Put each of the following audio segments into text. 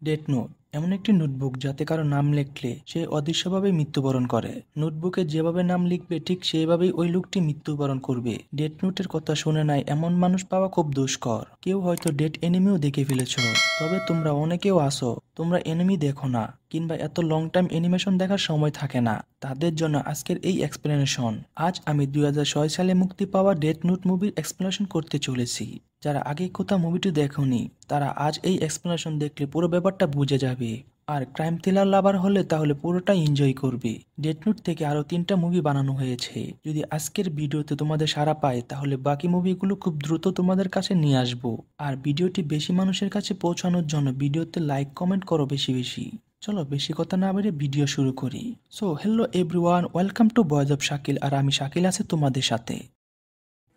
Death note এমন একটি notebook যাতে কারো নাম লিখলে সে অদৃশ্যভাবে মৃত্যুবরণ করে। নোটবুকে যেভাবে নাম লিখবে ঠিক সেইভাবেই ওই লোকটি মৃত্যুবরণ করবে। ডেথ নোটের কথা শুনে নাই এমন মানুষ পাওয়া খুব দুষ্কর। কেউ হয়তো ডেথ এনিমিও দেখে ফেলেছ, তবে তোমরা অনেকেও আসো তোমরা এনিমি দেখো না, কিংবা এত লং টাইম অ্যানিমেশন দেখার সময় থাকে না। তাদের জন্য আজকের এই এক্সপ্লেনেশন। আজ আমি 2006 সালে মুক্তি পাওয়া ডেথ নোট মুভির এক্সপ্লেনেশন করতে চলেছি। যারা আগে কোথাও মুভিটি দেখোনি তারা আজ এই এক্সপ্লেনেশন দেখলে পুরো ব্যাপারটা বুঝে যাবে। আর ক্রাইম থ্রিলার লাভার হলে তাহলে পুরোটা এনজয় করবে। ডেথ নোট থেকে আরো 3টা মুভি বানানো হয়েছে। যদি আজকের ভিডিওতে তোমাদের সাড়া পায় তাহলে বাকি মুভিগুলো খুব দ্রুত তোমাদের কাছে নিয়ে আসবো। আর ভিডিওটি বেশি মানুষের কাছে পৌঁছানোর জন্য ভিডিওতে লাইক কমেন্ট করো বেশি বেশি। চলো বেশি কথা না বেরিয়ে ভিডিও শুরু করি। So hello everyone, welcome to boys of Shakil. আর আমি শাকিল আছি তোমাদের সাথে।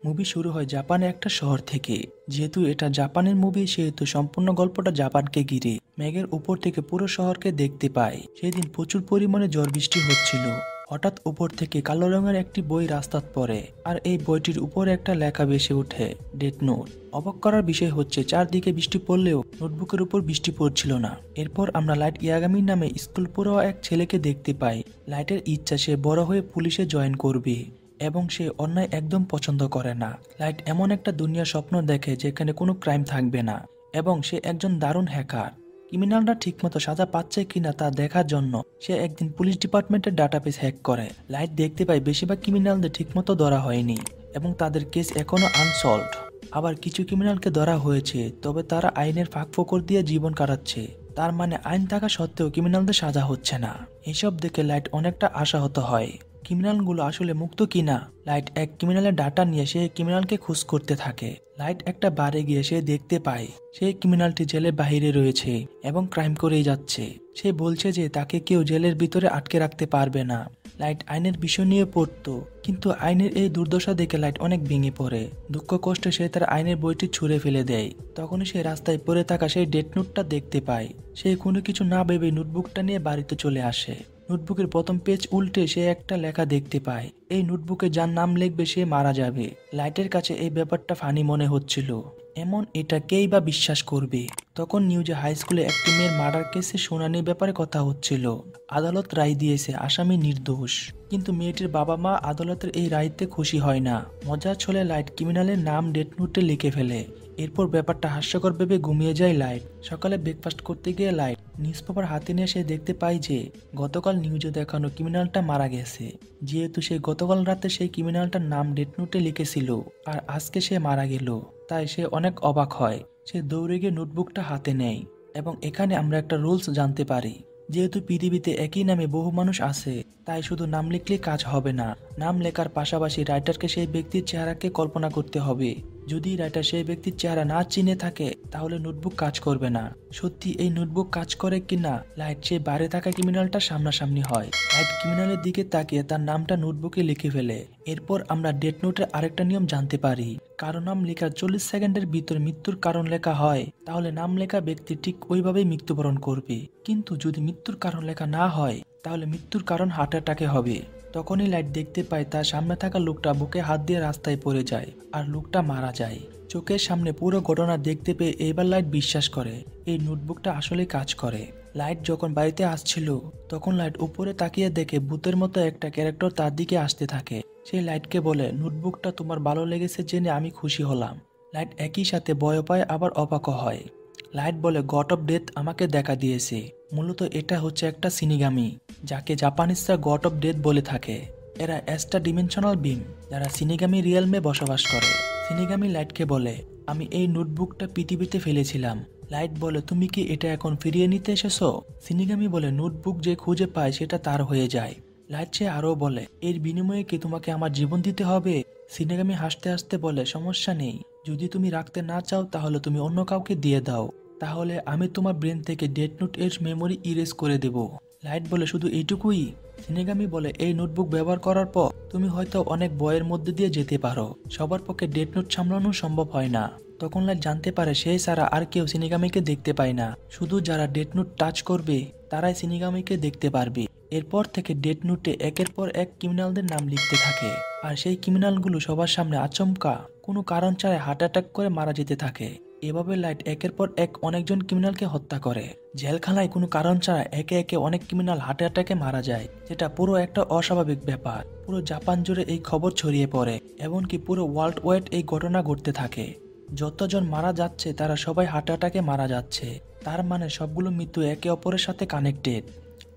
মুভি শুরু হয় জাপানের একটা শহর থেকে। যেহেতু এটা জাপানের মুভি সেহেতু সম্পূর্ণ গল্পটা জাপানকে ঘিরে। মেঘের উপর থেকে পুরো শহরকে দেখতে পায়। সেদিন প্রচুর পরিমাণে ঝড় বৃষ্টি হচ্ছিল। হঠাৎ উপর থেকে কালো রঙের একটি বই রাস্তাত পড়ে, আর এই বইটির উপরে একটা লেখা ভেসে ওঠে, ডেথ নোট। অবাক করার বিষয় হচ্ছে চারদিকে বৃষ্টি পড়লেও নোটবুকের উপর বৃষ্টি পড়ছিল না। এরপর আমরা লাইট ইয়াগামি নামে স্কুল পড়ুয়া এক ছেলেকে দেখতে পাই। লাইটের ইচ্ছা সে বড় হয়ে পুলিশে জয়েন করবে এবং সে অন্যায় একদম পছন্দ করে না। লাইট এমন একটা দুনিয়া স্বপ্ন দেখে যেখানে কোনো ক্রাইম থাকবে না, এবং সে একজন দারুণ হ্যাকার। ক্রিমিনালরা ঠিকমতো সাজা পাচ্ছে কিনা তা দেখার জন্য সে একদিন পুলিশ ডিপার্টমেন্টের ডাটাবেস হ্যাক করে। লাইট দেখতে পায় বেশিরভাগ ক্রিমিনালদের ঠিকমতো ধরা হয়নি এবং তাদের কেস এখনো আনসলভড। আবার কিছু ক্রিমিনালকে ধরা হয়েছে, তবে তারা আইনের ফাঁকফোকর দিয়ে জীবন কাটাচ্ছে। তার মানে আইন থাকা সত্ত্বেও ক্রিমিনালদের সাজা হচ্ছে না। এসব দেখে লাইট অনেকটা আশাহত হয়। ক্রিমিনালগুলো আসলে মুক্ত কিনা। লাইট এক ক্রিমিনালের ডাটা নিয়ে সে ক্রিমিনালকে খোঁজ করতে থাকে। লাইট একটা বারে গিয়ে সে দেখতে পায় সেই ক্রিমিনালটি জেলের বাইরে রয়েছে এবং ক্রাইম করেই যাচ্ছে। সে বলছে যে তাকে কেউ জেলের ভিতরে আটকে রাখতে পারবে না। লাইট আইনের বিষয় নিয়ে পড়তো, কিন্তু আইনের এই দুর্দশা দেখে লাইট অনেক ভেঙে পড়ে। দুঃখ কষ্টে সে তার আইনের বইটি ছুঁড়ে ফেলে দেয়। তখনই সে রাস্তায় পড়ে থাকা সেই ডেথ নোটটা দেখতে পায়। সে কোনো কিছু না ভেবে নোটবুকটা নিয়ে বাড়িতে চলে আসে। নোটবুকের প্রথম পেজ উল্টে সে একটা লেখা দেখতে পায়, এই নোটবুকে যার নাম লিখবে সে মারা যাবে। লাইটের কাছে এই ব্যাপারটা ফানি মনে হচ্ছিল। এমন এটা কেই বা বিশ্বাস করবে। তখন নিউজে হাই স্কুলে একটি মেয়ের মার্ডার কেসে শুনানির ব্যাপারে কথা হচ্ছিল। আদালত রায় দিয়েছে আসামি নির্দোষ, কিন্তু মেয়েটির বাবা মা আদালতের এই রায়তে খুশি হয় না। মজার ছলে লাইট ক্রিমিনালের নাম ডেথ নোটে লিখে ফেলে। এরপর ব্যাপারটা হাস্যকর ভেবে ঘুমিয়ে যায় লাইট। সকালে ব্রেকফাস্ট করতে গিয়ে লাইট নিউজ পেপার হাতে নিয়ে সে দেখতে পায় যে গতকাল নিউজে দেখানো ক্রিমিনালটা মারা গেছে। যেহেতু সে গতকাল রাতে সেই ক্রিমিনালটার নাম ডেথ নোটে লিখেছিল আর আজকে সে মারা গেল, তাই সে অনেক অবাক হয়। সে দৌড়ে গিয়ে নোটবুকটা হাতে নেয় এবং এখানে আমরা একটা রুলস জানতে পারি। যেহেতু পৃথিবীতে একই নামে বহু মানুষ আছে, তাই শুধু নাম লিখলে কাজ হবে না। নাম লেখার পাশাপাশি রাইটারকে সেই ব্যক্তির চেহারাকে কল্পনা করতে হবে। যদি রাইটার সেই ব্যক্তির চেহারা না চিনে থাকে তাহলে নোটবুক কাজ করবে না। সত্যি এই নোটবুক কাজ করে কিনা লাইট সেই বাইরে থাকা ক্রিমিনালটার সামনাসামনি হয়। লাইট ক্রিমিনালের দিকে তাকিয়ে তার নামটা নোটবুকে লিখে ফেলে। এরপর আমরা ডেথ নোটের আরেকটা নিয়ম জানতে পারি। কারো নাম লেখার 40 সেকেন্ডের ভিতর মৃত্যুর কারণ লেখা হয়, তাহলে নাম লেখা ব্যক্তি ঠিক ওইভাবেই মৃত্যুবরণ করবে। কিন্তু যদি মৃত্যুর কারণ লেখা না হয় তাহলে মৃত্যুর কারণ হার্ট অ্যাটাকে হবে। তখনই লাইট দেখতে পায় তার সামনে থাকা লোকটা বুকে হাত দিয়ে রাস্তায় পড়ে যায় আর লোকটা মারা যায়। চোখের সামনে পুরো ঘটনা দেখতে পেয়ে এবার লাইট বিশ্বাস করে এই নোটবুকটা আসলে কাজ করে। লাইট যখন বাড়িতে আসছিল তখন লাইট উপরে তাকিয়ে দেখে ভূতের মতো একটা ক্যারেক্টার তার দিকে আসতে থাকে। সেই লাইটকে বলে, নোটবুকটা তোমার ভালো লেগেছে জেনে আমি খুশি হলাম। লাইট একই সাথে ভয় পায় আবার অবাকও হয়। লাইট বলে, গড অফ ডেথ আমাকে দেখা দিয়েছে। মূলত এটা হচ্ছে একটা সিনিগামি, যাকে জাপানিজরা গড অফ ডেথ বলে থাকে। এরা এক্সট্রা ডিমেনশনাল বিম যারা সিনিগামি রিয়েলমে বসবাস করে। সিনিগামি লাইটকে বলে, আমি এই নোটবুকটা পৃথিবীতে ফেলেছিলাম। লাইট বলে, তুমি কি এটা এখন ফিরিয়ে নিতে এসেছো? সিনিগামি বলে, নোটবুক যে খুঁজে পায় সেটা তার হয়ে যায়। লাইট সে আরও বলে, এর বিনিময়ে কি তোমাকে আমার জীবন দিতে হবে? সিনিগামি হাসতে হাসতে বলে, সমস্যা নেই, যদি তুমি রাখতে না চাও তাহলে তুমি অন্য কাউকে দিয়ে দাও, তাহলে আমি তোমার ব্রেন থেকে ডেথ নোট এর মেমোরি ইরেজ করে দেব। লাইট বলে, শুধু এইটুকুই? সিনিগামি বলে, এই নোটবুক ব্যবহার করার পর তুমি হয়তো অনেক ভয়ের মধ্যে দিয়ে যেতে পারো। সবার পক্ষে ডেথ নোট সামলানো সম্ভব হয় না। তখন লাইট জানতে পারে সে ছাড়া আর কেউ সিনিগামিকে দেখতে পায় না। শুধু যারা ডেথ নোট টাচ করবে তারাই সিনিগামিকে দেখতে পারবে। এরপর থেকে ডেথ নোটে একের পর এক ক্রিমিনালদের নাম লিখতে থাকে, আর সেই ক্রিমিনালগুলো সবার সামনে আচমকা কোনো কারণ ছাড়াই হার্ট অ্যাটাক করে মারা যেতে থাকে। এভাবে লাইট একের পর এক অনেকজন ক্রিমিনালকে হত্যা করে। জেলখানায় কোনো কারণ ছাড়া একে একে অনেক ক্রিমিনাল হার্ট অ্যাটাকে মারা যায়, যেটা পুরো একটা অস্বাভাবিক ব্যাপার। পুরো জাপান জুড়ে এই খবর ছড়িয়ে পড়ে, এমনকি পুরো ওয়ার্ল্ড ওয়াইড এই ঘটনা ঘটতে থাকে। যতজন মারা যাচ্ছে তারা সবাই হার্ট অ্যাটাকে মারা যাচ্ছে, তার মানে সবগুলো মৃত্যু একে অপরের সাথে কানেক্টেড।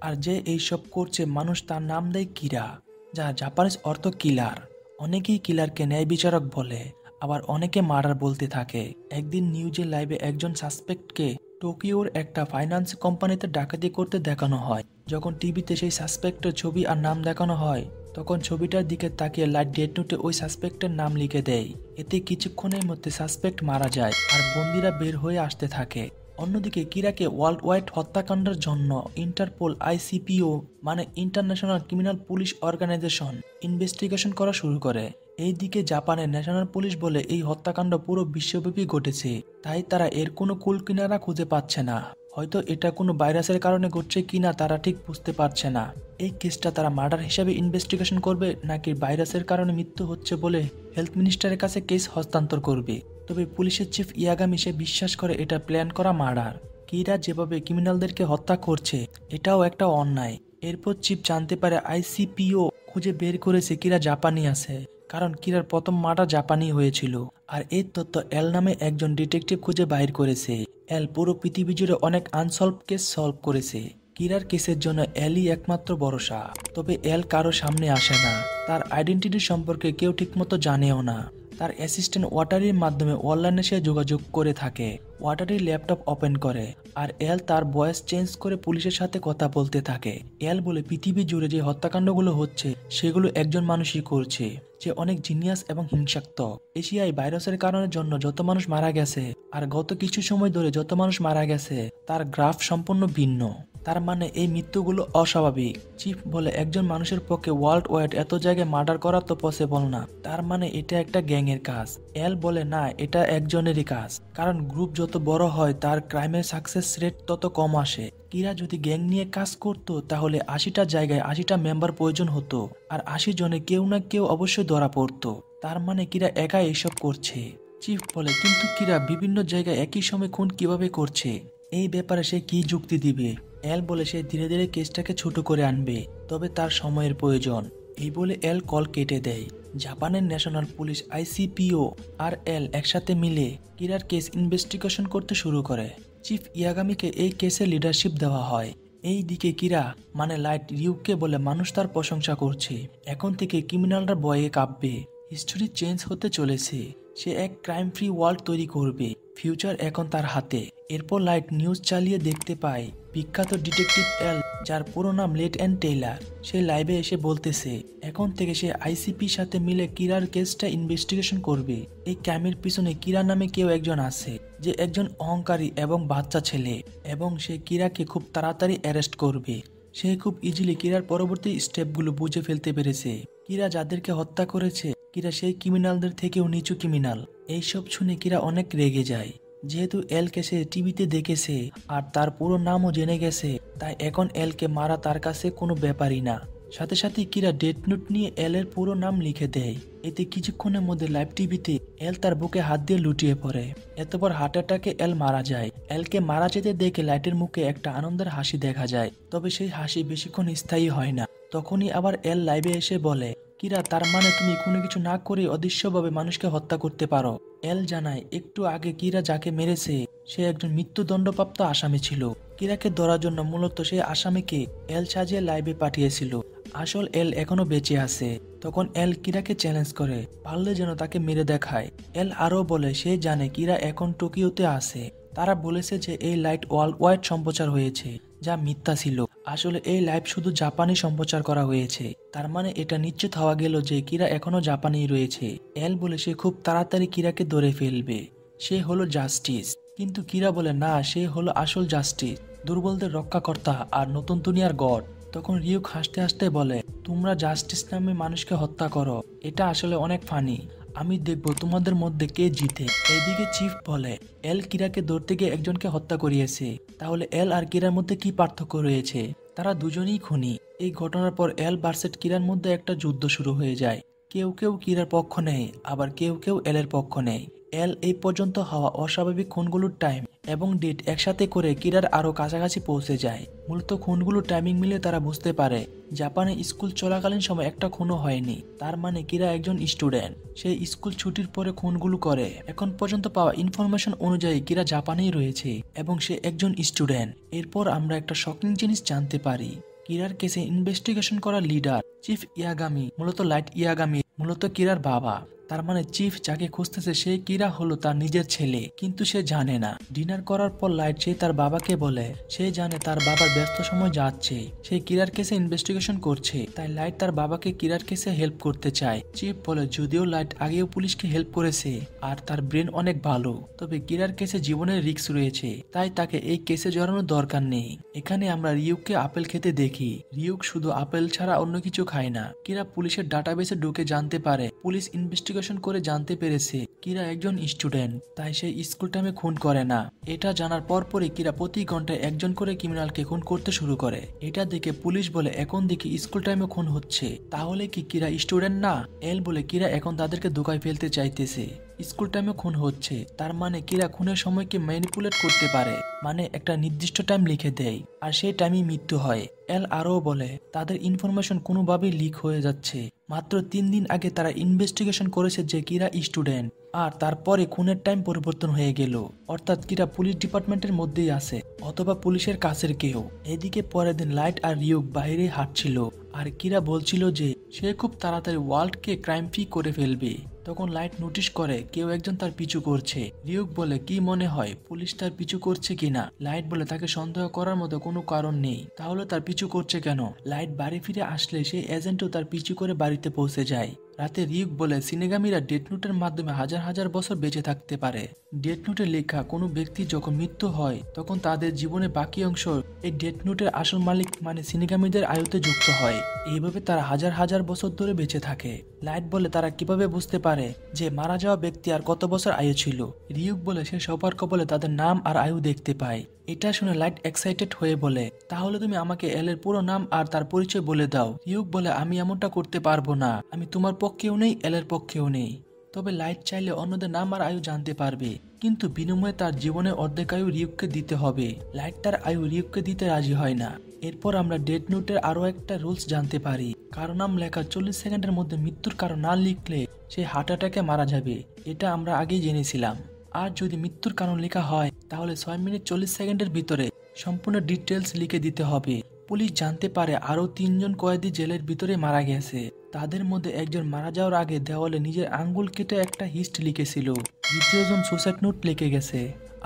আর যে এইসব করছে মানুষ তার নাম দেয় কিরা, যা জাপানিজ অর্থ কিলার। অনেকেই কিলারকে ন্যায় বিচারক বলে, আবার অনেকে মার্ডার বলতে থাকে। একদিন নিউজে লাইভে একজন সাসপেক্টকে টোকিওর একটা ফাইন্যান্স কোম্পানিতে ডাকাতি করতে দেখানো হয়। যখন টিভিতে সেই সাসপেক্টের ছবি আর নাম দেখানো হয়, তখন ছবিটার দিকে তাকিয়ে লাইট ডেথ নোটে ওই সাসপেক্টের নাম লিখে দেয়। এতে কিছুক্ষণের মধ্যে সাসপেক্ট মারা যায় আর বন্দিরা বের হয়ে আসতে থাকে। অন্যদিকে কিরাকে ওয়ার্ল্ড ওয়াইড হত্যাকাণ্ডের জন্য ইন্টারপোল আইসিপিও মানে international criminal police organization investigation করা শুরু করে। এইদিকে জাপানের ন্যাশনাল পুলিশ বলে এই হত্যাকাণ্ড পুরো বিশ্বব্যাপী ঘটেছে, তাই তারা এর কোনো কুল কিনারা খুঁজে পাচ্ছে না। হয়তো এটা কোনো ভাইরাসের কারণে ঘটছে কিনা তারা ঠিক বুঝতে পারছে না। এই কেসটা তারা মার্ডার হিসেবে ইনভেস্টিগেশন করবে নাকি ভাইরাসের কারণে মৃত্যু হচ্ছে বলে হেলথ মিনিস্টারের কাছে কেস হস্তান্তর করবে। তবে পুলিশের চিফ ইয়াগামি সে বিশ্বাস করে এটা প্ল্যান করা মার্ডার। কিরা যেভাবে ক্রিমিনালদেরকে হত্যা করছে এটাও একটা অন্যায়। এরপর চিফ জানতে পারে আইসিপিও খুঁজে বের করেছে কিরা জাপানি আছে, কারণ কিরার প্রথম মার্ডার জাপানি হয়েছিল। আর এই তথ্য এল নামে একজন ডিটেকটিভ খুঁজে বাইর করেছে। এল পুরো পৃথিবী জুড়ে অনেক আনসলভ কেস সলভ করেছে। কিরার কেসের জন্য এলই একমাত্র ভরসা। তবে এল কারো সামনে আসে না, তার আইডেন্টিটি সম্পর্কে কেউ ঠিকমতো জানেও না। তার অ্যাসিস্ট্যান্ট ওয়াটারির মাধ্যমে অনলাইনে সে যোগাযোগ করে থাকে। ওয়াটারি ল্যাপটপ ওপেন করে আর এল তার ভয়েস চেঞ্জ করে পুলিশের সাথে কথা বলতে থাকে। এল বলে পৃথিবী জুড়ে যে হত্যাকাণ্ডগুলো হচ্ছে সেগুলো একজন মানুষই করছে, যে অনেক জিনিয়াস এবং হিংসাত্মক। এশিয়ায় ভাইরাসের কারণের জন্য যত মানুষ মারা গেছে আর গত কিছু সময় ধরে যত মানুষ মারা গেছে তার গ্রাফ সম্পূর্ণ ভিন্ন। তার মানে এই মৃত্যুগুলো অস্বাভাবিক। চিফ বলে একজন মানুষের পক্ষে ওয়ার্ল্ড ওয়াইড এত জায়গায় মার্ডার করা তো পসিবল না, তার মানে এটা একটা গ্যাংয়ের কাজ। এল বলে না, এটা একজনেরই কাজ, কারণ গ্রুপ যত বড় হয় তার ক্রাইমের সাকসেস রেট তত কম আসে। কিরা যদি গ্যাং নিয়ে কাজ করতো তাহলে 80টা জায়গায় 80টা মেম্বার প্রয়োজন হতো, আর 80 জনে কেউ না কেউ অবশ্যই ধরা পড়তো। তার মানে কিরা একা এইসব করছে। চিফ বলে কিন্তু কিরা বিভিন্ন জায়গায় একই সময় খুন কিভাবে করছে, এই ব্যাপারে সে কি যুক্তি দিবে। এল বলে সে ধীরে ধীরে কেসটাকে ছোট করে আনবে, তবে তার সময়ের প্রয়োজন। এই বলে এল কল কেটে দেয়। জাপানের ন্যাশনাল পুলিশ আইসিপিও আর এল একসাথে মিলে কিরার কেস ইনভেস্টিগেশন করতে শুরু করে। চিফ ইয়াগামিকে এই কেসে লিডারশিপ দেওয়া হয়। এই দিকে কিরা মানে লাইট রিউকে বলে মানুষ তার প্রশংসা করছে, এখন থেকে ক্রিমিনালরা ভয়ে কাঁপবে। হিস্টোরি চেঞ্জ হতে চলেছে, সে এক ক্রাইম ফ্রি ওয়ার্ল্ড তৈরি করবে। ফিউচার এখন তার হাতে। এরপর লাইট নিউজ চালিয়ে দেখতে পায় বিখ্যাত ডিটেকটিভ এল, যার পুরো নাম লেট অ্যান্ড টেইলার, সে লাইভে এসে বলতেছে এখন থেকে সে আইসিপির সাথে মিলে কিরার কেসটা ইনভেস্টিগেশন করবে। এই ক্রাইমের পিছনে কিরা নামে কেউ একজন আছে, যে একজন অহংকারী এবং বাচ্চা ছেলে, এবং সে কিরাকে খুব তাড়াতাড়ি অ্যারেস্ট করবে। সে খুব ইজিলি কিরার পরবর্তী স্টেপগুলো বুঝে ফেলতে পেরেছে। কিরা যাদেরকে হত্যা করেছে কিরা সেই ক্রিমিনালদের থেকেও নিচু ক্রিমিনাল। এইসব শুনে কিরা অনেক রেগে যায়। যেহেতু এলকে সে টিভিতে দেখেছে আর তার পুরো নামও জেনে গেছে, তাই এখন এলকে মারা তার কাছে কোনো ব্যাপারই না। সাথে সাথে কিরা ডেথ নোট নিয়ে এল এর পুরো নাম লিখে দেয়। এতে কিছুক্ষণের মধ্যে লাইভ টিভিতে এল তার বুকে হাত দিয়ে লুটিয়ে পড়ে। এতবার হার্ট অ্যাটাকে এল মারা যায়। এলকে মারা যেতে দেখে লাইটের মুখে একটা আনন্দের হাসি দেখা যায়, তবে সেই হাসি বেশিক্ষণ স্থায়ী হয় না। তখনই আবার এল লাইভে এসে বলে কিরা তার মানে তুমি কোনো কিছু না করে অদৃশ্যভাবে মানুষকে হত্যা করতে পারো। এল জানায় একটু আগে কিরা যাকে মেরেছে সে একজন মৃত্যুদণ্ডপ্রাপ্ত আসামি ছিল। কিরাকে ধরার জন্য মূলত সেই আসামিকে এল সাজিয়ে লাইভে পাঠিয়েছিল। আসল এল এখনো বেঁচে আছে। তখন এল কিরাকে চ্যালেঞ্জ করে পারলে যেন তাকে মেরে দেখায়। এল আরও বলে সে জানে কিরা এখন টোকিওতে আছে। তারা বলেছে যে এই লাইট ওয়ার্ল্ড ওয়াইড সম্প্রচার হয়েছে, যা মিথ্যা ছিল। আসলে এই লাইভ শুধু জাপানি সম্প্রচার করা হয়েছে। তার মানে এটা নিশ্চিত হওয়া গেল যে কিরা এখনো জাপানি রয়েছে। এল বলে সে খুব তাড়াতাড়ি কিরাকে ধরে ফেলবে, সে হলো জাস্টিস। কিন্তু কিরা বলে না, সে হলো আসল জাস্টিস, দুর্বলদের রক্ষাকর্তা আর নতুন দুনিয়ার গড। তখন রিউক হাসতে হাসতে বলে তোমরা জাস্টিস নামে মানুষকে হত্যা করো, এটা আসলে অনেক ফানি। আমি দেখবো তোমাদের মধ্যে কে জিতে। এইদিকে চিফ বলে এল কিরাকে ধরতে গিয়ে একজনকে হত্যা করিয়েছে, তাহলে এল আর কিরার মধ্যে কি পার্থক্য রয়েছে? তারা দুজনেই খুনি। এই ঘটনার পর এল ভার্সেস কিরার মধ্যে একটা যুদ্ধ শুরু হয়ে যায়। কেউ কেউ কিরার পক্ষ নেয়, আবার কেউ কেউ এলের পক্ষ নেয়। এল এই পর্যন্ত হওয়া অস্বাভাবিক খুনগুলোর টাইম এবং ডেট একসাথে করে কিরার আরো কাছাকাছি পৌঁছে যায়। মূলত খুনগুলো টাইমিং মিলে তারা বুঝতে পারে জাপানে স্কুল চলাকালীন সময় একটা খুনও হয়নি, তার মানে কিরা একজন স্টুডেন্ট। সে স্কুল ছুটির পরে খুনগুলো করে। এখন পর্যন্ত পাওয়া ইনফরমেশন অনুযায়ী কিরা জাপানেই রয়েছে এবং সে একজন স্টুডেন্ট। এরপর আমরা একটা শকিং জিনিস জানতে পারি, কিরার কেসে ইনভেস্টিগেশন করা লিডার চিফ ইয়াগামি মূলত লাইট ইয়াগামি মূলত কিরার বাবা। তার মানে চিফ যাকে খুঁজতেছে সে কিরা হলো তার নিজের ছেলে, কিন্তু সে জানে না। ডিনার করার পর লাইট সে তার বাবাকে বলে সে জানে তার বাবার ব্যস্ত সময় যাচ্ছে, সে কিরার কেসে ইনভেস্টিগেশন করছে, তাই লাইট তার বাবাকে কিরার কেসে হেল্প করতে চায়। চিফ বলে যদিও লাইট আগেও পুলিশকে হেল্প করেছে আর তার ব্রেন অনেক ভালো, তবে কিরার কেসে জীবনের রিস্ক রয়েছে, তাই তাকে এই কেসে জড়ানোর দরকার নেই। এখানে আমরা রিউককে আপেল খেতে দেখি। রিউক শুধু আপেল ছাড়া অন্য কিছু খায় না। কিরা পুলিশের ডাটাবেসে ঢুকে জানতে পারে, পুলিশ ইনভেস্টিগেশন করে জানতে পেরেছে কিরা একজন স্টুডেন্ট, তাই সে স্কুল টাইমে খুন করে না। এটা জানার পরপরই কিরা প্রতি ঘন্টায় একজন করে ক্রিমিনালকে খুন করতে শুরু করে। এটা দেখে পুলিশ বলে এখন দেখি স্কুল টাইমে খুন হচ্ছে, তাহলে কি কিরা স্টুডেন্ট না? এল বলে কিরা এখন তাদেরকে ধোঁকায় ফেলতে চাইতেছে। স্কুল টাইমে খুন হচ্ছে, তার মানে কিরা খুনের সময়কে ম্যানিপুলেট করতে পারে, মানে একটা নির্দিষ্ট টাইম লিখে দেয় আর সেই টাইমে মৃত্যু হয়। এল আরও বলে তাদের ইনফরমেশন কোনোভাবেই লিক হয়ে যাচ্ছে। মাত্র 3 দিন আগে তারা ইনভেস্টিগেশন করেছে যে কিরা স্টুডেন্ট, আর তারপরে খুনের টাইম পরিবর্তন হয়ে গেল, অর্থাৎ কিরা পুলিশ ডিপার্টমেন্টের মধ্যেই আছে অথবা পুলিশের কাছের কেউ। এদিকে পরের দিন লাইট আর রিউক বাইরে হাঁটছিল আর কিরা বলছিল যে সে খুব তাড়াতাড়ি ওয়ার্ল্ডকে ক্রাইম ফ্রি করে ফেলবে। তখন লাইট নোটিশ করে কেউ একজন তার পিছু করছে। রিউক বলে কি মনে হয় পুলিশ তার পিছু করছে কিনা? লাইট বলে তাকে সন্দেহ করার মতো কোনো কারণ নেই, তাহলে তার পিছু করছে কেন? লাইট বাড়ি ফিরে আসলে সেই এজেন্টও তার পিছু করে বাড়িতে পৌঁছে যায়। রাতে রিউক বলে সিনেগামীরা ডেথ নোটের মাধ্যমে হাজার হাজার বছর বেঁচে থাকতে পারে। ডেথ নোটে লেখা কোনো ব্যক্তি যখন মৃত্যু হয় তখন তাদের জীবনের বাকি অংশ এই ডেথ নোটের আসল মালিক মানে সিনেগামীদের আয়ুতে যুক্ত হয়। এইভাবে তারা হাজার হাজার বছর ধরে বেঁচে থাকে। লাইট বলে তারা কিভাবে বুঝতে পারে যে মারা যাওয়া ব্যক্তি আর কত বছর আয়ু ছিল? রিউক বলে সে সবার কবলে তাদের নাম আর আয়ু দেখতে পায়। এটা শুনে লাইট এক্সাইটেড হয়ে বলে তাহলে তুমি আমাকে এলের পুরো নাম আর তার পরিচয় বলে দাও। রিউক বলে আমি এমনটা করতে পারবো না, আমি তোমার পক্ষেও নেই এলের পক্ষেও নেই। তবে লাইট চাইলে অন্যদের নাম আর আয়ু জানতে পারবে, কিন্তু বিনিময়ে তার জীবনের অর্ধেক আয়ু রিউককে দিতে হবে। লাইট তার আয়ু রিউককে দিতে রাজি হয় না। এরপর আমরা ডেথ নোটের আরো একটা রুলস জানতে পারি, কারো নাম লেখা 40 সেকেন্ডের মধ্যে মৃত্যুর কারণ না লিখলে সে হার্ট অ্যাটাকে মারা যাবে। এটা আমরা আগেই জেনেছিলাম। আর যদি মৃত্যুর কারণ লেখা হয় তাহলে 6 মিনিট 40 সেকেন্ডের ভিতরে সম্পূর্ণ ডিটেলস লিখে দিতে হবে। পুলিশ জানতে পারে আরো 3 জন কয়েদি জেলের ভিতরে মারা গেছে। তাদের মধ্যে একজন মারা যাওয়ার আগে দেওয়ালে নিজের আঙ্গুল কেটে একটা হিস্ট লিখেছিল, দ্বিতীয়জন সুসাইড নোট লিখে গেছে,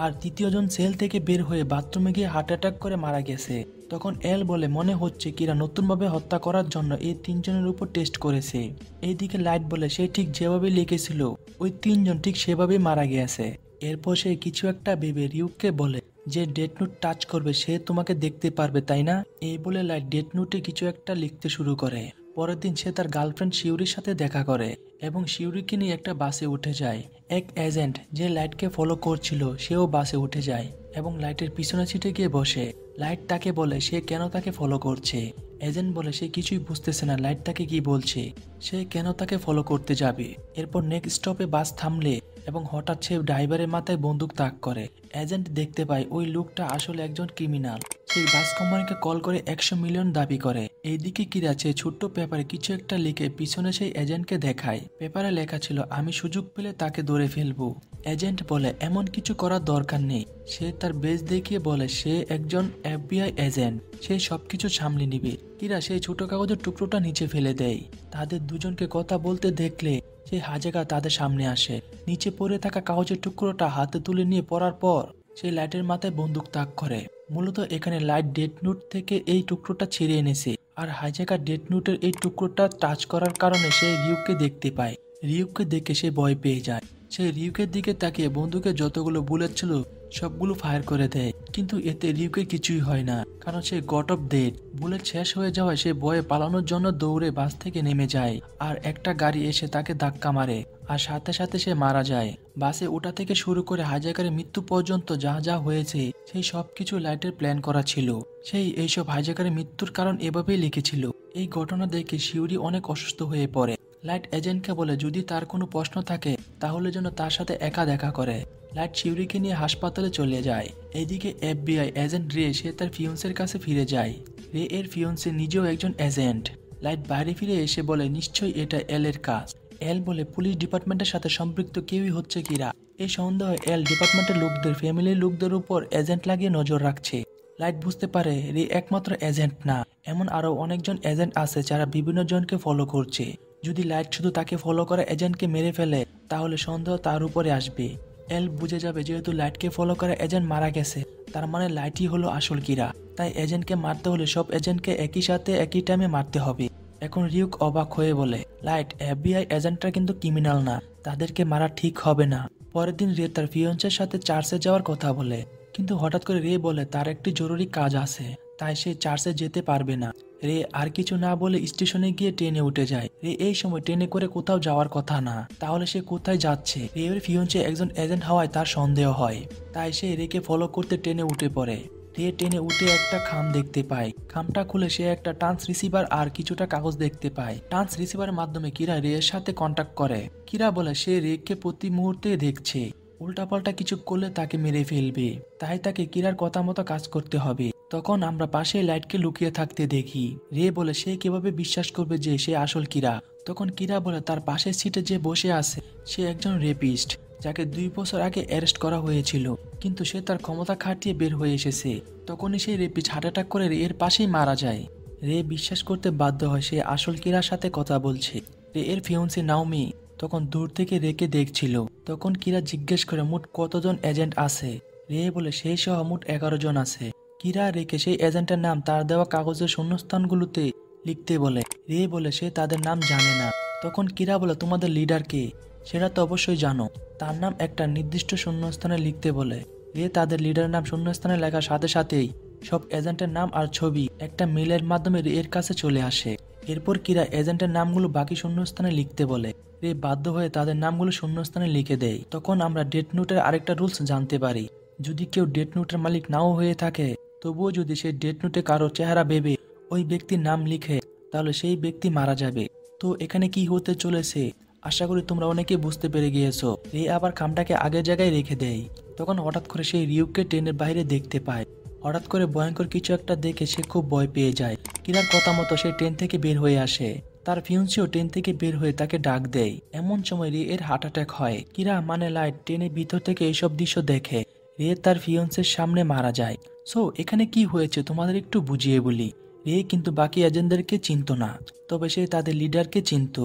আর তৃতীয়জন সেল থেকে বের হয়ে বাথরুমে গিয়ে হার্ট অ্যাটাক করে মারা গেছে। তখন এল বলে মনে হচ্ছে কিরা নতুনভাবে হত্যা করার জন্য এই 3 জনের উপর টেস্ট করেছে। এইদিকে লাইট বলে সে ঠিক যেভাবে লিখেছিল ওই 3 জন ঠিক সেভাবেই মারা গেছে। এরপর সে কিছু একটা ভেবে রিউককে বলে যে ডেথ নোট টাচ করবে সে তোমাকে দেখতে পারবে তাই না? এই বলে লাইট ডেথ নোটে কিছু একটা লিখতে শুরু করে। পরের দিন সে তার গার্লফ্রেন্ড শিউরির সাথে দেখা করে এবং শিউরিকে নিয়ে একটা বাসে উঠে যায়। এক এজেন্ট যে লাইটকে ফলো করছিল সেও বাসে উঠে যায় এবং লাইটের পিছনে সিটে গিয়ে বসে। লাইট তাকে বলে সে কেন তাকে ফলো করছে। এজেন্ট বলে সে কিছুই বুঝতেছে না লাইট তাকে কি বলছে, সে কেন তাকে ফলো করতে যাবে। এরপর নেক্সট স্টপে বাস থামলে এবং হঠাৎ সে ড্রাইভারের মাথায় বন্দুক তাক করে। এজেন্ট দেখতে পায় ওই লোকটা আসলে একজন ক্রিমিনাল। সেই বাস কোম্পানিকে কল করে 100 মিলিয়ন দাবি করে। এইদিকে কিরা সে ছোট্ট পেপারে কিছু একটা লিখে পিছনে সেই এজেন্টকে দেখায়। পেপারে লেখা ছিল আমি সুযোগ পেলে তাকে ধরে ফেলবো। এজেন্ট বলে এমন কিছু করার দরকার নেই। সে তার বেজ দেখিয়ে বলে সে একজন FBI এজেন্ট, সে সবকিছু সামলে নিবে। কিরা সেই ছোট কাগজের টুকরোটা নিচে ফেলে দেয়। তাদের দুজনকে কথা বলতে দেখলে সেই হাজেকা তাদের সামনে আসে। নিচে পড়ে থাকা কাগজের টুকরোটা হাতে তুলে নিয়ে পড়ার পর সেই লাইটের মাথায় বন্দুক তাক করে। মূলত এখানে লাইট ডেথ নোট থেকে এই টুকরোটা ছিঁড়ে এনেছে, আর হাইজ্যাকার ডেথ নোটের এই টুকরোটা টাচ করার কারণে সে রিউককে দেখতে পায়। রিউককে দেখে সে ভয় পেয়ে যায়। সে রিউকের দিকে তাকিয়ে বন্দুকের যতগুলো বুলেট ছিল সবগুলো ফায়ার করে দেয়, কিন্তু এতে রিউকের কিছুই হয় না, কারণ সে গট অফ ডেড। বুলেট শেষ হয়ে যাওয়ায় সে ভয়ে পালানোর জন্য দৌড়ে বাস থেকে নেমে যায়, আর একটা গাড়ি এসে তাকে ধাক্কা মারে, আর সাথে সাথে সে মারা যায়। বাসে ওঠা থেকে শুরু করে হাইজ্যাকারের মৃত্যু পর্যন্ত যা যা হয়েছে সেই সবকিছু লাইটের প্ল্যান করা ছিল। সেই এইসব হাইজ্যাকারের মৃত্যুর কারণ এভাবেই লিখেছিল। এই ঘটনা দেখে শিউরি অনেক অসুস্থ হয়ে পড়ে। লাইট এজেন্টকে বলে যদি তার কোনো প্রশ্ন থাকে তাহলে যেন তার সাথে একা দেখা করে। লাইট শিউরিকে নিয়ে হাসপাতালে চলে যায়। এদিকে এফবিআই এজেন্ট রে সে তার ফিয়ন্সের কাছে ফিরে যায়। রে এর ফিয়ন্সে নিজেও একজন এজেন্ট। লাইট বাইরে ফিরে এসে বলে নিশ্চয়ই এটা এল এর কাজ। এল বলে পুলিশ ডিপার্টমেন্টের সাথে সম্পৃক্ত কেউই হচ্ছে কিরা। এই সন্দেহ এল ডিপার্টমেন্টের লোকদের ফ্যামিলির লোকদের উপর এজেন্ট লাগিয়ে নজর রাখছে। লাইট বুঝতে পারে রে একমাত্র এজেন্ট না, এমন আরো অনেকজন এজেন্ট আছে যারা বিভিন্ন জনকে ফলো করছে। যদি লাইট শুধু তাকে ফলো করা এজেন্টকে মেরে ফেলে তাহলে সন্দেহ তার উপরে আসবে। এল বুঝে যাবে যেহেতু লাইটকে ফলো করা এজেন্ট মারা গেছে, তার মানে লাইটই হলো আসল কিরা। তাই এজেন্টকে মারতে হলে সব এজেন্টকে একই সাথে একই টাইমে মারতে হবে। এখন রিউক অবাক হয়ে বলে লাইট এফবিআই এজেন্টরা কিন্তু ক্রিমিনাল না, তাদেরকে মারা ঠিক হবে না। পরের দিন রে তার ফিয়ন্সের সাথে চার্চে যাওয়ার কথা বলে, কিন্তু হঠাৎ করে রে বলে তার একটি জরুরি কাজ আছে, তাই সে চার্চে যেতে পারবে না। রে আর কিছু না বলে স্টেশনে গিয়ে ট্রেনে উঠে যায়। রে এই সময় ট্রেনে করে কোথাও যাওয়ার কথা না, তাহলে সে কোথায় যাচ্ছে? রে এর ফিয়ন্সে একজন এজেন্ট হওয়ায় তার সন্দেহ হয়, তাই সে রেকে ফলো করতে ট্রেনে উঠে পড়ে। রে ট্রেনে উঠে একটা খাম দেখতে পায়। খামটা খুলে সে একটা ট্রান্স রিসিভার আর কিছুটা কাগজ দেখতে পায়। ট্রান্স রিসিভারের মাধ্যমে কিরা রে এর সাথে কন্ট্যাক্ট করে। কিরা বলে সে রেকে প্রতি মুহূর্তে দেখছে, উল্টাপাল্টা কিছু করলে তাকে মেরে ফেলবে, তাই তাকে কিরার কথা মতো কাজ করতে হবে। তখন আমরা পাশে লাইটকে লুকিয়ে থাকতে দেখি। রে বলে সে কিভাবে বিশ্বাস করবে যে সে আসল কিরা। তখন কিরা বলে তার পাশের সিটে যে বসে আছে সে একজন রেপিস্ট, যাকে 2 বছর আগে অ্যারেস্ট করা হয়েছিল, কিন্তু সে তার ক্ষমতা খাটিয়ে বের হয়ে এসেছে। তখনই সেই রেপিস্ট হার্ট অ্যাটাক করে রে এর পাশেই মারা যায়। রে বিশ্বাস করতে বাধ্য হয় সে আসল কিরার সাথে কথা বলছে। রে এর ফিয়ন্সি নাওমি তখন দূর থেকে রেকে দেখছিল। তখন কিরা জিজ্ঞেস করে মোট কতজন এজেন্ট আছে। রে বলে সেই সহ মোট 11 জন আছে। কিরা রেকে সেই এজেন্টের নাম তার দেওয়া কাগজের শূন্যস্থানগুলোতে লিখতে বলে। রে বলে সে তাদের নাম জানে না। তখন কিরা বলে তোমাদের লিডার কে? সেটা তো অবশ্যই জানো, তার নাম একটা নির্দিষ্ট শূন্যস্থানে লিখতে বলে। রে তাদের লিডারের নাম শূন্যস্থানে লেখার সাথে সাথেই সব এজেন্টের নাম আর ছবি একটা মেলের মাধ্যমে রে এর কাছে চলে আসে। এরপর কিরা এজেন্টের নামগুলো বাকি শূন্যস্থানে লিখতে বলে। রে বাধ্য হয়ে তাদের নামগুলো শূন্যস্থানে লিখে দেয়। তখন আমরা ডেথ নোটের আরেকটা রুলস জানতে পারি, যদি কেউ ডেথ নোটের মালিক নাও হয়ে থাকে তবুও যদি সে ডেথ নোটে কারো চেহারা ভেবে ওই ব্যক্তির নাম লিখে তাহলে সেই ব্যক্তি মারা যাবে। তো এখানে কি হতে চলেছে আশা করি তোমরা অনেকেই বুঝতে পেরে গিয়েছো। রে আবার খামটাকে আগের জায়গায় রেখে দেয়। তখন হঠাৎ করে সেই রিউককে ট্রেনের বাইরে দেখতে পায়। হঠাৎ করে ভয়ঙ্কর কিছু একটা দেখে সে খুব ভয় পেয়ে যায়। কিরার কথা মতো সে ট্রেন থেকে বের হয়ে আসে। তার ফিয়ন্সিও ট্রেন থেকে বের হয়ে তাকে ডাক দেয়। এমন সময় রে এর হার্ট অ্যাটাক হয়। কিরা মানে লাইট ট্রেনের ভিতর থেকে এইসব দৃশ্য দেখে। রে তার ফিয়ন্সের সামনে মারা যায়। সো এখানে কি হয়েছে তোমাদের একটু বুঝিয়ে বলি। রে কিন্তু বাকি এজেন্টদেরকে চিনত না, তবে সে তাদের লিডারকে চিনত।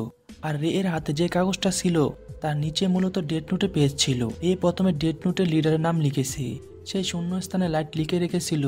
আর রে এর হাতে যে কাগজটা ছিল তার নিচে মূলত ডেথ নোটে পেজ ছিল। রে প্রথমে ডেথ নোটে লিডারের নাম লিখেছে। সেই শূন্যস্থানে লাইট লিখে রেখেছিল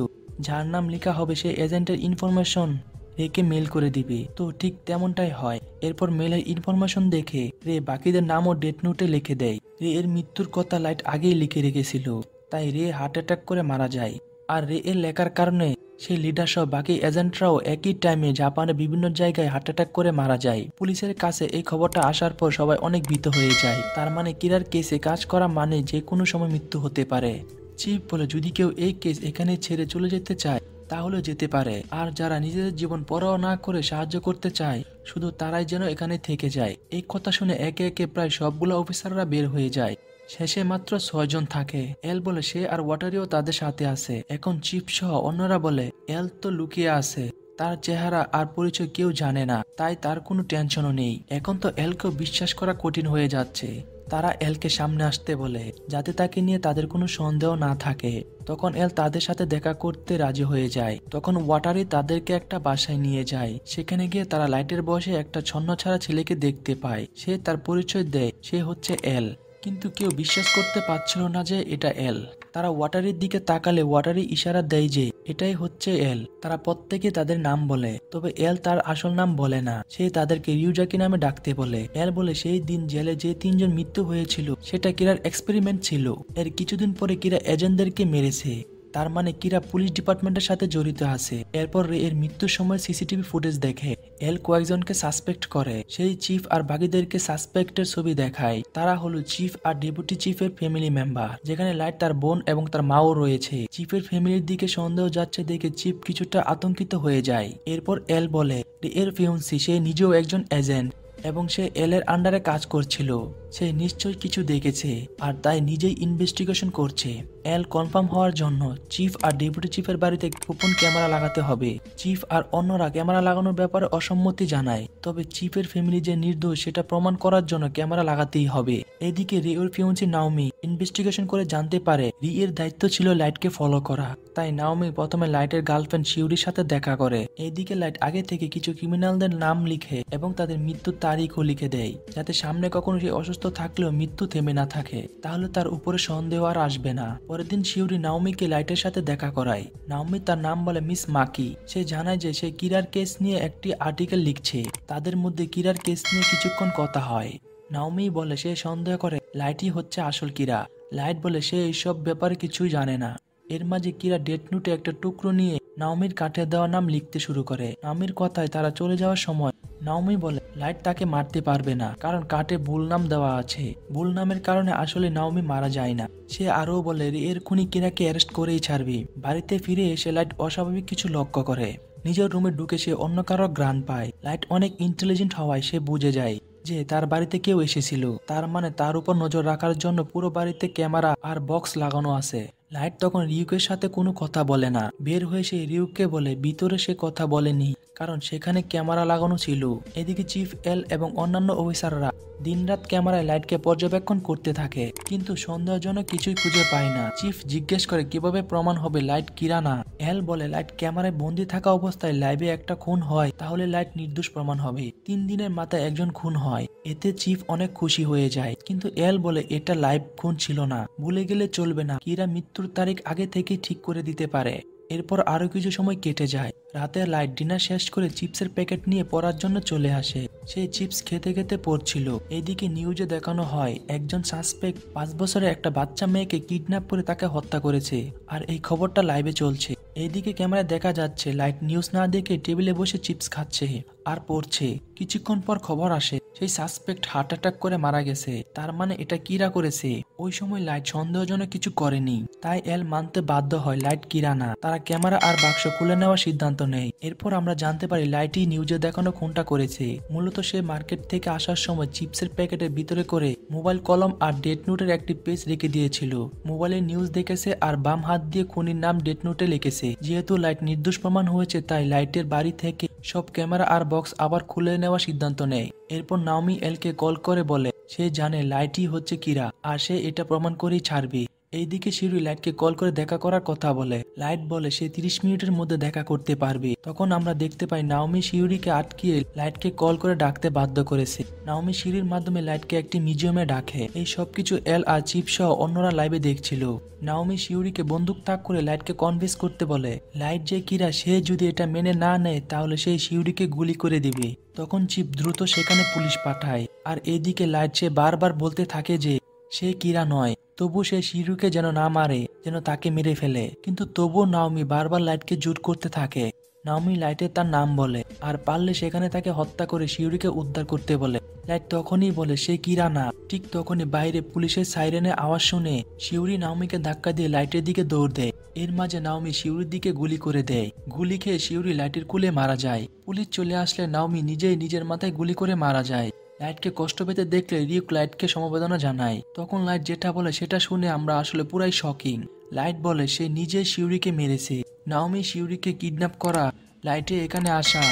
যার নাম লেখা হবে সেই এজেন্টের ইনফরমেশন রেকে মেল করে দিবে। তো ঠিক তেমনটাই হয়। এরপর মেলের ইনফরমেশন দেখে রে বাকিদের নামও ডেথ নোটে লিখে দেয়। রে এর মৃত্যুর কথা লাইট আগেই লিখে রেখেছিল, তাই রে হার্ট অ্যাটাক করে মারা যায়। আর রে এর লেখার কারণে সেই লিডার সহ বাকি এজেন্টরাও একই টাইমে জাপানের বিভিন্ন জায়গায় হার্ট অ্যাটাক করে মারা যায়। পুলিশের কাছে এই খবরটা আসার পর সবাই অনেক ভীত হয়ে যায়। তার মানে কিরার কেসে কাজ করা মানে যে কোনো সময় মৃত্যু হতে পারে। চিফ বলে যদি কেউ এই কেস এখানে ছেড়ে চলে যেতে চায় তাহলে যেতে পারে, আর যারা নিজেদের জীবন পরোয়া না করে সাহায্য করতে চায় শুধু তারাই যেন এখানে থেকে যায়। এই কথা শুনে একে একে প্রায় সবগুলো অফিসাররা বের হয়ে যায়। শেষে মাত্র 6 জন থাকে। এল বলে সে আর ওয়াটারিও তাদের সাথে আছে। এখন চিফ সহ অন্যরা বলে এল তো লুকিয়ে আছে, তার চেহারা আর পরিচয় কেউ জানে না, তাই তার কোনো টেনশনও নেই। এখন তো এলকেও বিশ্বাস করা কঠিন হয়ে যাচ্ছে। তারা এলকে সামনে আসতে বলে যাতে তাকে নিয়ে তাদের কোনো সন্দেহ না থাকে। তখন এল তাদের সাথে দেখা করতে রাজি হয়ে যায়। তখন ওয়াটারি তাদেরকে একটা বাসায় নিয়ে যায়। সেখানে গিয়ে তারা লাইটের বয়সে একটা ছন্নছাড়া ছেলেকে দেখতে পায়। সে তার পরিচয় দেয় সে হচ্ছে এল, কিন্তু কেউ বিশ্বাস করতে পারছিল না যে এটা এল। তারা ওয়াটারির দিকে তাকালে ওয়াটারি ইশারা দেয় যে এটাই হচ্ছে এল। তারা প্রত্যেকে তাদের নাম বলে, তবে এল তার আসল নাম বলে না। সে তাদেরকে রিউজাকি নামে ডাকতে বলে। এল বলে সেই দিন জেলে যে 3 জন মৃত্যু হয়েছিল সেটা কিরার এক্সপেরিমেন্ট ছিল। এর কিছুদিন পরে কিরা এজেন্টদেরকে মেরেছে, তার মানে কিরা পুলিশ ডিপার্টমেন্টের সাথে জড়িত আছে। এরপর এর মৃত্যুর সময় সিসিটিভি ফুটেজ দেখে এল কয়েকজনকে সাসপেক্ট করে। সেই চিফ আর বাকিদেরকে সাসপেক্টের ছবি দেখায়। তারা হলো চিফ আর ডেপুটি চিফের ফ্যামিলি মেম্বার, যেখানে লাইট তার বোন এবং তার মাও রয়েছে। চিফের ফ্যামিলির দিকে সন্দেহ যাচ্ছে দেখে চিফ কিছুটা আতঙ্কিত হয়ে যায়। এরপর এল বলে এর ফিয়ন্সি সে নিজেও একজন এজেন্ট, এবং সে এল এর আন্ডারে কাজ করছিল। সে নিশ্চয়ই কিছু দেখেছে আর তাই নিজেই ইনভেস্টিগেশন করছে। এল কনফার্ম হওয়ার জন্য চিফ আর ডেপুটি চিফের বাড়িতে গোপন ক্যামেরা লাগাতে হবে। চিফ আর অন্যরা ক্যামেরা লাগানোর ব্যাপারে অসম্মতি জানায়, তবে চিফের ফ্যামিলি যে নির্দোষ সেটা প্রমাণ করার জন্য ক্যামেরা লাগাতেই হবে। এদিকে রিওর ফিয়ন্সি নাওমি ইনভেস্টিগেশন করে জানতে পারে রি এর দায়িত্ব ছিল লাইটকে ফলো করা। তাই নাওমি প্রথমে লাইটের গার্লফ্রেন্ড শিউরির সাথে দেখা করে। এদিকে লাইট আগে থেকে কিছু ক্রিমিনালদের নাম লিখে এবং তাদের মৃত্যুর তারিখও লিখে দেয়, যাতে সামনে কখনো সে অসুস্থ থাকলেও মৃত্যু থেমে না থাকে, তাহলে তার উপরে সন্দেহ আর আসবে না। পরের দিন শিউরি নাওমিকে লাইটের সাথে দেখা করায়। নাওমি তার নাম বলে মিস মাকি। সে জানায় যে সে কিরার কেস নিয়ে একটি আর্টিকেল লিখছে। তাদের মধ্যে কিরার কেস নিয়ে কিছুক্ষণ কথা হয়। নাওমি বলে সে সন্দেহ করে লাইটই হচ্ছে আসল কিরা। লাইট বলে সে এইসব ব্যাপারে কিছুই জানে না। এর মাঝে কিরা ডেথ নোটে একটা টুকরো নিয়ে নাওমির কাঠে দেওয়া নাম লিখতে শুরু করে। নাওমির কথায় তারা চলে যাওয়ার সময় নাওমি বলে লাইট তাকে মারতে পারবে না, কারণ কাঠে ভুল নাম দেওয়া আছে। ভুল নামের কারণে আসলে নাওমি মারা যায় না। সে আরো বলে এর খুনি কিরাকে অ্যারেস্ট করেই ছাড়বি। বাড়িতে ফিরে এসে লাইট অস্বাভাবিক কিছু লক্ষ্য করে। নিজের রুমে ঢুকে সে অন্য কারো ঘ্রাণ পায়। লাইট অনেক ইন্টেলিজেন্ট হওয়ায় সে বুঝে যায় যে তার বাড়িতে কেউ এসেছিল, তার মানে তার উপর নজর রাখার জন্য পুরো বাড়িতে ক্যামেরা আর বক্স লাগানো আছে। লাইট তখন রিউকের সাথে কোনো কথা বলে না। বের হয়ে সে রিউকে বলে ভিতরে সে কথা বলেনি, কারণ সেখানে ক্যামেরা লাগানো ছিল। এদিকে চিফ এল এবং অন্যান্য অফিসাররা দিনরাত ক্যামেরায় লাইটকে পর্যবেক্ষণ করতে থাকে, কিন্তু সন্দেহজনক কিছুই খুঁজে পায় না। চিফ জিজ্ঞেস করে কিভাবে প্রমাণ হবে লাইট কিরা না। এল বলে লাইট ক্যামেরায় বন্দি থাকা অবস্থায় লাইভে একটা খুন হয়, তাহলে লাইট নির্দোষ প্রমাণ হবে। 3 দিনের মাথায় একজন খুন হয়। এতে চিফ অনেক খুশি হয়ে যায়, কিন্তু এল বলে এটা লাইভ খুন ছিল না। ভুলে গেলে চলবে না, কিরা মৃত্যুর তারিখ আগে থেকে ঠিক করে দিতে পারে। এরপর আরো কিছু সময় কেটে যায়। রাতে লাইট ডিনার শেষ করে চিপসের প্যাকেট নিয়ে পড়ার জন্য চলে আসে। সে চিপস খেতে খেতে পড়ছিল। এদিকে নিউজে দেখানো হয় একজন সাসপেক্ট 5 বছরের একটা বাচ্চা মেয়েকে কিডন্যাপ করে তাকে হত্যা করেছে, আর এই খবরটা লাইভে চলছে। এইদিকে ক্যামেরায় দেখা যাচ্ছে লাইট নিউজ না দেখে টেবিলে বসে চিপস খাচ্ছে আর পড়ছে। কিছুক্ষণ পর খবর আসে সেই সাসপেক্ট হার্ট অ্যাটাক করে মারা গেছে। তার মানে এটা কিরা করেছে। ওই সময় লাইট সন্দেহজনক কিছু করেনি, তাই এল মানতে বাধ্য হয় লাইট কিরা না। তারা ক্যামেরা আর বাক্স খুলে নেওয়ার সিদ্ধান্ত নেয়। এরপর আমরা জানতে পারি লাইটই নিউজে দেখানো খুনটা করেছে। মূলত সে মার্কেট থেকে আসার সময় চিপসের প্যাকেটের ভিতরে করে মোবাইল কলম আর ডেথ নোটের একটি পেজ রেখে দিয়েছিল। মোবাইলে নিউজ দেখেছে আর বাম হাত দিয়ে খুনির নাম ডেথ নোটে লিখেছে। যেহেতু লাইট নির্দোষ প্রমাণ হয়েছে, তাই লাইটের বাড়ি থেকে সব ক্যামেরা আর বক্স আবার খুলে নেওয়ার সিদ্ধান্ত নেয়। এরপর নাওমি এলকে কল করে বলে সে জানে লাইটই হচ্ছে কিরা, আর সে এটা প্রমাণ করেই ছাড়বে। এইদিকে শিউরি লাইটকে কল করে দেখা করার কথা বলে। লাইট বলে সে 30 মিনিটের মধ্যে দেখা করতে পারবে। তখন আমরা দেখতে পাই নাওমি শিউরিকে আটকিয়ে লাইটকে কল করে ডাকতে বাধ্য করেছে। নাওমি শিউরির মাধ্যমে লাইটকে একটি মিউজিয়ামে ডাকে। এই সবকিছু এল আর চিপ সহ অন্যরা লাইভে দেখছিল। নাওমি শিউরিকে বন্দুক তাক করে লাইটকে কনভিন্স করতে বলে লাইট যে কিরা সে যদি এটা মেনে না নেয় তাহলে সেই শিউরিকে গুলি করে দিবে। তখন চিপ দ্রুত সেখানে পুলিশ পাঠায়। আর এদিকে লাইট সে বারবার বলতে থাকে যে সে কিরা নয়, তবু সে শিউরিকে যেন না মারে, যেন তাকে মেরে ফেলে। কিন্তু তবুও নাওমি বারবার লাইটকে জোর করতে থাকে। নাওমি লাইটের তার নাম বলে আর পারলে সেখানে তাকে হত্যা করে শিউরিকে উদ্ধার করতে বলে। লাইট তখনই বলে সে কিরা না। ঠিক তখনই বাইরে পুলিশের সাইরেনের আওয়াজ শুনে শিউরি নাওমিকে ধাক্কা দিয়ে লাইটের দিকে দৌড় দেয়। এর মাঝে নাওমি শিউরির দিকে গুলি করে দেয়। গুলি খেয়ে শিউরি লাইটের কুলে মারা যায়। পুলিশ চলে আসলে নাওমি নিজেই নিজের মাথায় গুলি করে মারা যায়। লাইটকে কষ্ট পেতে দেখলে রিউক লাইটকে সমবেদনা জানায়। তখন লাইট যেটা বলে সেটা শুনে আমরা আসলে পুরাই শকিং। লাইট বলে সে নিজে শিউরিকে মেরেছে। নাওমি শিউরিকে কিডন্যাপ করা, লাইটে এখানে আসা,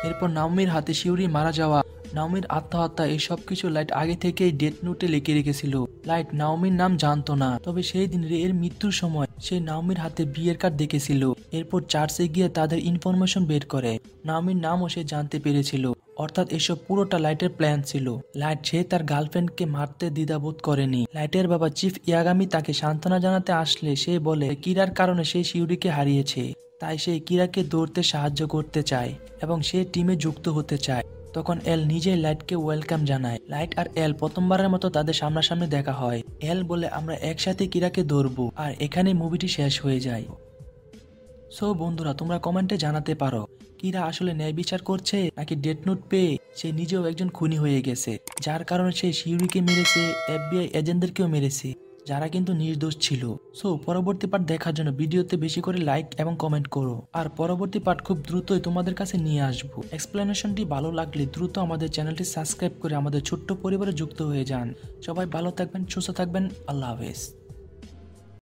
এরপর নাওমির হাতে শিউরি মারা যাওয়া, নাওমির আত্মহত্যা, এই সব কিছু লাইট আগে থেকেই ডেথ নোটে লিখে রেখেছিল। লাইট নাওমির নাম জানতো না, তবে সেই দিন এর মৃত্যুর সময় সে নাওমির হাতে বিয়ের কার্ড দেখেছিল। এরপর চার্চে গিয়ে তাদের ইনফরমেশন বের করে। নাওমির নামও সে জানতে পেরেছিল। অর্থাৎ এসব পুরোটা লাইটের প্ল্যান ছিল। লাইট সে তার গার্লফ্রেন্ডকে মারতে দ্বিধাবোধ করেনি। লাইটের বাবা চিফ ইয়াগামি তাকে সান্ত্বনা জানাতে আসলে সে বলে কিরার কারণে সে শিউরিকে হারিয়েছে, তাই সে কিরাকে দৌড়তে সাহায্য করতে চায় এবং সে টিমে যুক্ত হতে চায়। তখন এল নিজেই লাইটকে ওয়েলকাম জানায়। লাইট আর এল প্রথমবারের মতো তাদের সামনাসামনি দেখা হয়। এল বলে আমরা একসাথে কিরাকে ধরবো, আর এখানে মুভিটি শেষ হয়ে যায়। সো বন্ধুরা, তোমরা কমেন্টে জানাতে পারো কিরা আসলে ন্যায় বিচার করছে নাকি ডেথ নোট পেয়ে সে নিজেও একজন খুনি হয়ে গেছে, যার কারণে সে শিউরিকে মেরেছে, FBI এজেন্টদেরকেও মেরেছে। যারা কিন্তু নির্দোষ ছিল। সো পরবর্তী পার্ট দেখার জন্য ভিডিওতে বেশি করে লাইক এবং কমেন্ট করো, আর পরবর্তী পার্ট খুব দ্রুতই তোমাদের কাছে নিয়ে আসবো। এক্সপ্লেনেশনটি ভালো লাগলে দ্রুত আমাদের চ্যানেলটি সাবস্ক্রাইব করে আমাদের ছোট্ট পরিবারে যুক্ত হয়ে যান। সবাই ভালো থাকবেন, সুস্থ থাকবেন, আল্লাহ হাফেজ।